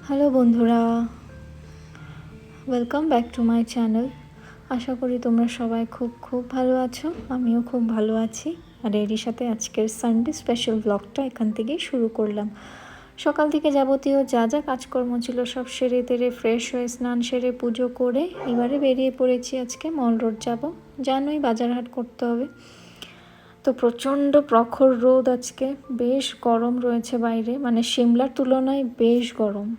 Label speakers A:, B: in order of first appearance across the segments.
A: Hello বন্ধুরা, welcome back to my channel. আশা করি তোমরা সবাই খুব ভালো আছো। আমিও খুব ভালো আছি। আর এরই সাথে আজকের সানডে স্পেশাল ব্লগটা এখান থেকেই শুরু করলাম। সকাল থেকে যাবতীয় যা যা কাজকর্ম ছিল সব সেরে তেরে ফ্রেশ হয়ে স্নান সেরে পুজো করে এবারে বেরিয়ে পড়েছি। আজকে মল রোড যাব, জানোই বাজারহাট করতে হবে। তো প্রচণ্ড প্রখর রোদ আজকে, বেশ গরম রয়েছে বাইরে, মানে সিমলার তুলনায় বেশ গরম।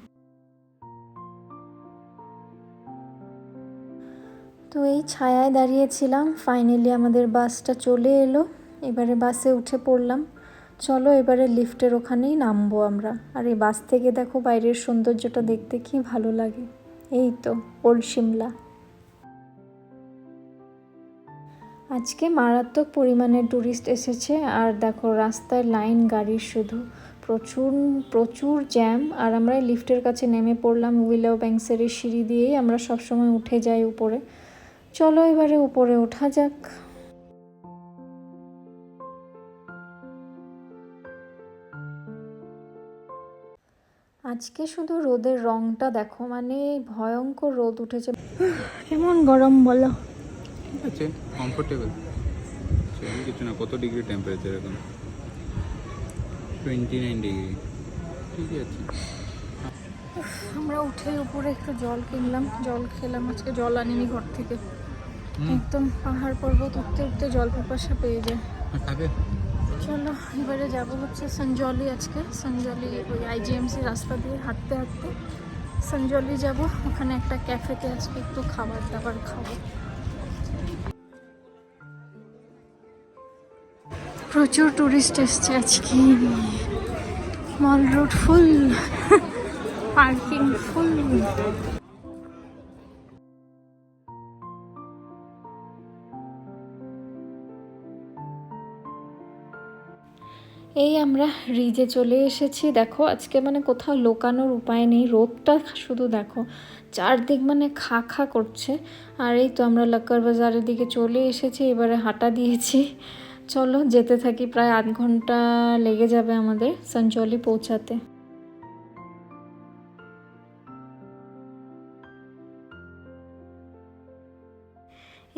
A: তো এই ছায়ায় দাঁড়িয়েছিলাম, ফাইনালি আমাদের বাসটা চলে এলো। এবারে বাসে উঠে পড়লাম। চলো এবারে লিফটের ওখানেই নামবো আমরা। আর এই বাস থেকে দেখো বাইরের সৌন্দর্যটা দেখতে কি ভালো লাগে। এই তো ওল্ড সিমলা। আজকে মারাত্মক পরিমাণে ট্যুরিস্ট এসেছে। আর দেখো রাস্তায় লাইন গাড়ির, শুধু প্রচুর প্রচুর জ্যাম। আর আমরা লিফটের কাছে নেমে পড়লাম। উইলাও ব্যাংকসের সিঁড়ি দিয়েই আমরা সবসময় উঠে যাই উপরে। চলো এবারে উপরে ওঠা যাক। আজকে শুধু রোদের রংটা দেখো, মানে ভয়ঙ্কর রোদ উঠেছে। কেমন গরম বলো?
B: ঠিক আছে, কমফোর্টেবল, কিছু না। কত ডিগ্রি টেম্পারেচার এখন? 29 ডিগ্রি। ঠিক আছে।
A: আমরা উঠে উপরে একটু জল কিনলাম, জল খেলাম। আজকে জল আনিনি ঘর থেকে। একদম পাহাড় পর্বত উঠতে উঠতে জল পিপাসা পেয়ে যায়। চলো এবারে যাব হচ্ছে সঞ্জলি। আজকে সঞ্জলি ওই আইজিএমসি রাস্তা দিয়ে হাঁটতে হাঁটতে সঞ্জলি যাব। ওখানে একটা ক্যাফেতে আজকে একটু খাবার দাবার খাবো। প্রচুর টুরিস্ট এসছে আজকে। মল রোড ফুল, পার্কিং ফুল। এই আমরা রিজে চলে এসেছি। দেখো আজকে মানে কোথাও লোকানোর উপায় নেই, রোদটা শুধু দেখো চারদিক মানে খা খা করছে। আর এই তো আমরা লাক্কার বাজারের দিকে চলে এসেছি, এবারে হাঁটা দিয়েছি। চলো যেতে থাকি, প্রায় 8 ঘন্টা লেগে যাবে আমাদের সঞ্চলি পৌঁছাতে।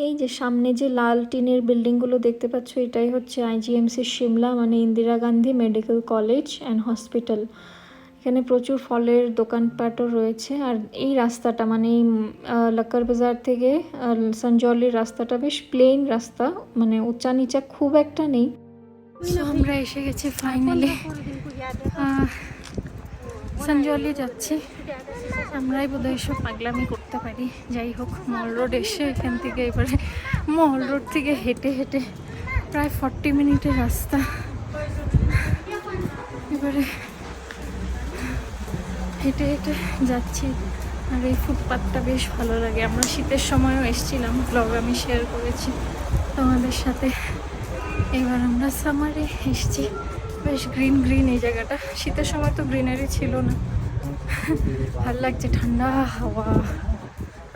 A: এই যে সামনে যে লাল টিনের বিল্ডিংগুলো দেখতে পাচ্ছ, এটাই হচ্ছে আইজিএমসি সিমলা, মানে Indira Gandhi medical college and hospital. এখানে প্রচুর ফলের দোকানপাটও রয়েছে। আর এই রাস্তাটা মানে লাক্কার বাজার থেকে সঞ্জলির রাস্তাটা বেশ প্লেন রাস্তা, মানে উঁচা নিচা খুব একটা নেই। আমরা এসে গেছি ফাইনালি, সঞ্জলি যাচ্ছি। আমরাই বোধহয় এসব পাগলামি করতে পারি। যাই হোক, মল রোড এসে এখান থেকে এবারে মল রোড থেকে হেঁটে হেঁটে প্রায় 40 মিনিটের রাস্তা। এবারে হেঁটে হেঁটে যাচ্ছি। আর এই ফুটপাথটা বেশ ভালো লাগে। আমরা শীতের সময়ও এসেছিলাম, ব্লগ আমি শেয়ার করেছি তোমাদের সাথে। এবার আমরা সামারে এসেছি। বেশ গ্রিন গ্রিন এই জায়গাটা। শীতের সময় তো গ্রিনারি ছিল না। ভাল লাগছে, ঠান্ডা হাওয়া,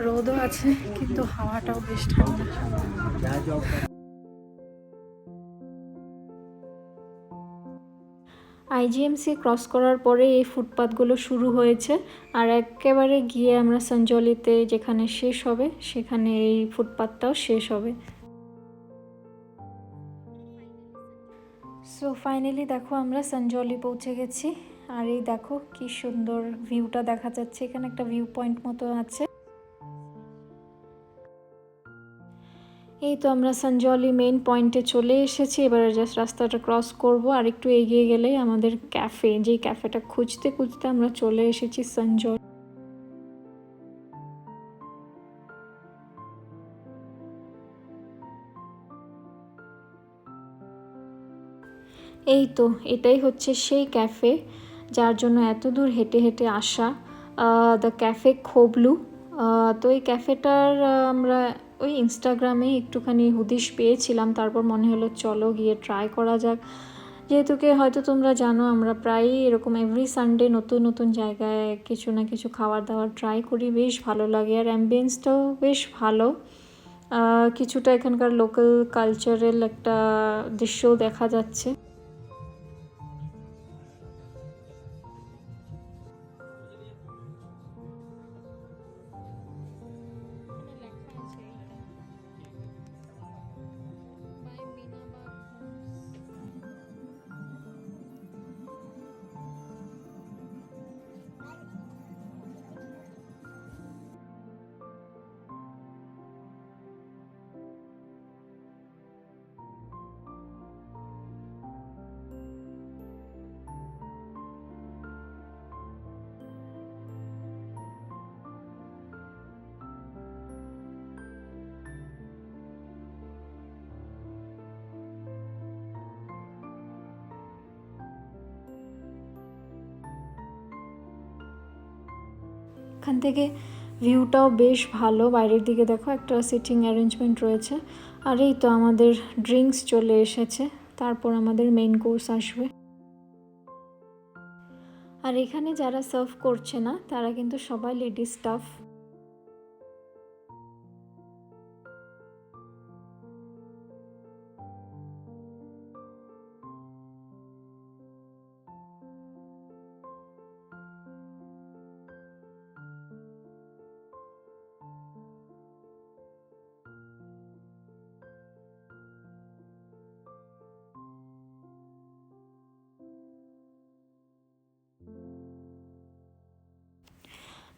A: রোদও আছে কিন্তু হাওয়াটাও বেশ ঠান্ডা। আইজিএমসি ক্রস করার পরে এই ফুটপাথগুলো শুরু হয়েছে। আর একেবারে গিয়ে আমরা সঞ্জলিতে যেখানে শেষ হবে সেখানে এই ফুটপাথটাও শেষ হবে। সো ফাইনালি দেখো আমরা সঞ্জলি পৌঁছে গেছি। আর এই দেখো কি সুন্দর ভিউটা দেখা যাচ্ছে। এখানে একটা ভিউ পয়েন্ট মতো আছে। এই তো আমরা সঞ্জলি মেইন পয়েন্টে চলে এসেছি। এবারে জাস্ট রাস্তাটা ক্রস করব। আর একটু এগিয়ে গেলেই আমাদের ক্যাফে, যেই ক্যাফেটা খুঁজতে খুঁজতে আমরা চলে এসেছি সঞ্জলি। এই তো এটাই হচ্ছে সেই ক্যাফে যার জন্য এত দূর হেঁটে হেঁটে আসা, দ্য ক্যাফে খোবলু। তো এই ক্যাফেটার আমরা ওই ইনস্টাগ্রামে একটুখানি হুদিশ পেয়েছিলাম, তারপর মনে হলো চলো গিয়ে ট্রাই করা যাক। যেহেতু হয়তো তোমরা জানো আমরা প্রায়ই এরকম এভরি সানডে নতুন নতুন জায়গায় কিছু না কিছু খাবার দাবার ট্রাই করি, বেশ ভালো লাগে। আর অ্যাম্বিয়েন্সটাও বেশ ভালো, কিছুটা এখানকার লোকাল কালচারাল একটা দৃশ্যও দেখা যাচ্ছে। এখান থেকে ভিউটাও বেশ ভালো, বাইরের দিকে দেখো একটা সিটিং অ্যারেঞ্জমেন্ট রয়েছে। আর এই তো আমাদের ড্রিঙ্কস চলে এসেছে, তারপর আমাদের মেইন কোর্স আসবে। আর এখানে যারা সার্ভ করছে না তারা কিন্তু সবাই লেডিস স্টাফ।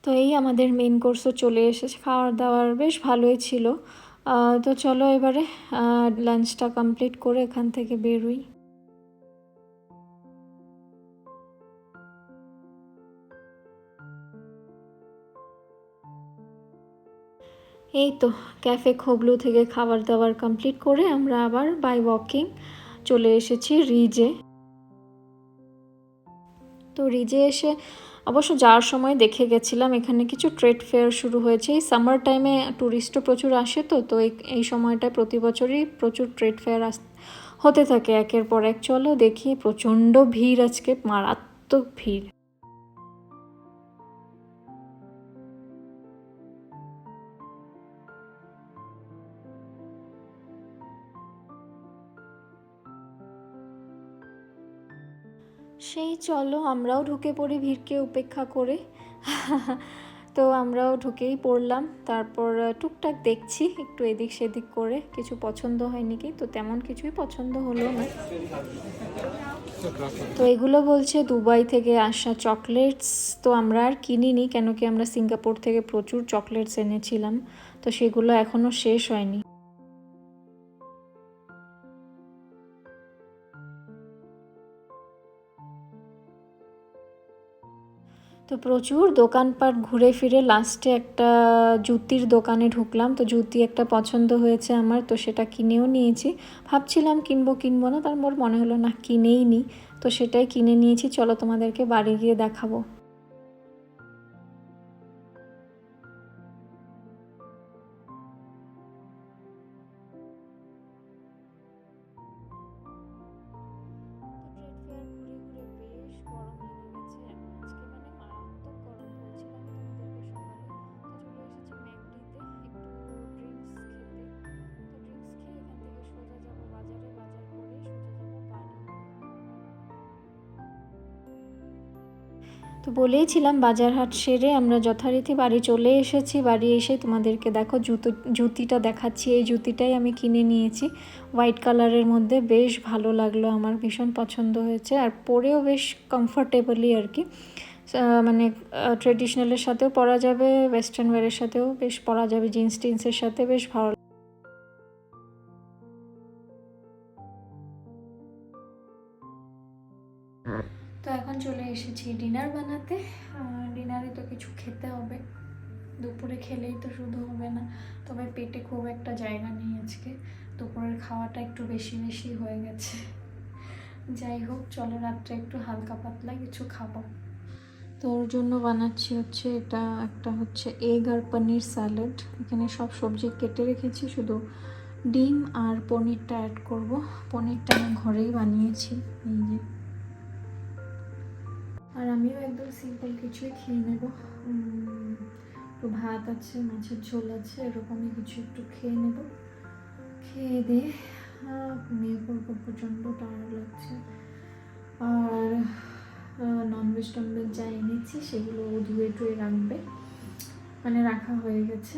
A: তো এই আমাদের মেন কোর্সও চলে এসেছে, খাওয়ার দাওয়ার বেশ ভালোই ছিল। তো চলো এবারে লাঞ্চটা কমপ্লিট করে এখান থেকে বেরোই। এই তো ক্যাফে খোবলু থেকে খাবার দাবার কমপ্লিট করে আমরা আবার বাই ওয়াকিং চলে এসেছি রিজে। তো রিজে এসে অবশ্য যাওয়ার সময় দেখে গেছিলাম এখানে কিছু ট্রেড ফেয়ার শুরু হয়েছে। এই সামার টাইমে ট্যুরিস্টও প্রচুর আসে, তো এই সময়টায় প্রতি বছরই প্রচুর ট্রেড ফেয়ার হতে থাকে একের পর এক। চলো দেখি, প্রচণ্ড ভিড় আজকে, মারাত্মক ভিড়। সেই চলো আমরাও ঢুকে পড়ি ভিড়কে উপেক্ষা করে। তো আমরাও ঢুকেই পড়লাম, তারপর টুকটাক দেখছি একটু এদিক সেদিক করে, কিছু পছন্দ হয়নি কি, তো তেমন কিছুই পছন্দ হলো না। তো এগুলো বলছে দুবাই থেকে আসা চকলেটস, তো আমরা আর কিনিনি, কেন কি আমরা সিঙ্গাপুর থেকে প্রচুর চকলেটস এনেছিলাম, তো সেগুলো এখনও শেষ হয়নি। তো প্রচুর দোকানপাট ঘুরে ফিরে লাস্টে একটা জুতির দোকানে ঢুকলাম। তো জুতি একটা পছন্দ হয়েছে আমার, তো সেটা কিনেও নিয়েছি। ভাবছিলাম কিনবো না, তারপর মনে হলো না কিনেই নিই, তো সেটাই কিনে নিয়েছি। চলো তোমাদেরকে বাড়ি গিয়ে দেখাবো। তো বলেইছিলাম বাজার হাট সেরে আমরা যথারীতি বাড়ি চলে এসেছি। বাড়ি এসে তোমাদেরকে দেখো জুতিটা দেখাচ্ছি। এই জুতিটাই আমি কিনে নিয়েছি, হোয়াইট কালারের মধ্যে, বেশ ভালো লাগলো আমার, ভীষণ পছন্দ হয়েছে। আর পরেও বেশ কমফোর্টেবলি আর কি, মানে ট্রেডিশনালের সাথেও পরা যাবে, ওয়েস্টার্ন ওয়্যারের সাথেও বেশ পরা যাবে, জিন্স টিন্সের সাথে বেশ ভালো। তো এখন চলে এসেছি ডিনার বানাতে। ডিনারে তো কিছু খেতে হবে, দুপুরে খেলেই তো শুধু হবে না, তবে পেটে খুব একটা জায়গা নেই আজকে, দুপুরের খাওয়াটা একটু বেশি বেশি হয়ে গেছে। যাই হোক চলো রাত্রে একটু হালকা পাতলা কিছু খাবো। তো ওর জন্য বানাচ্ছি হচ্ছে এটা, একটা হচ্ছে এগ আর পনির স্যালাড। এখানে সব সবজি কেটে রেখেছি, শুধু ডিম আর পনিরটা অ্যাড করব। পনিরটা আমি ঘরেই বানিয়েছি, এই যে। আর আমিও একদম সিম্পল কিছুই খেয়ে নেব, একটু ভাত আছে, মাছের ঝোল আছে, এরকমই কিছু একটু খেয়ে নেব। খেয়ে দিয়ে ঘুমিয়ে পড়বো, প্রচণ্ড টায়ার্ড লাগছে। আর ননভেজ টনভেজ যা এনেছি সেগুলো ধুয়ে টুয়ে রাখবে, মানে রাখা হয়ে গেছে।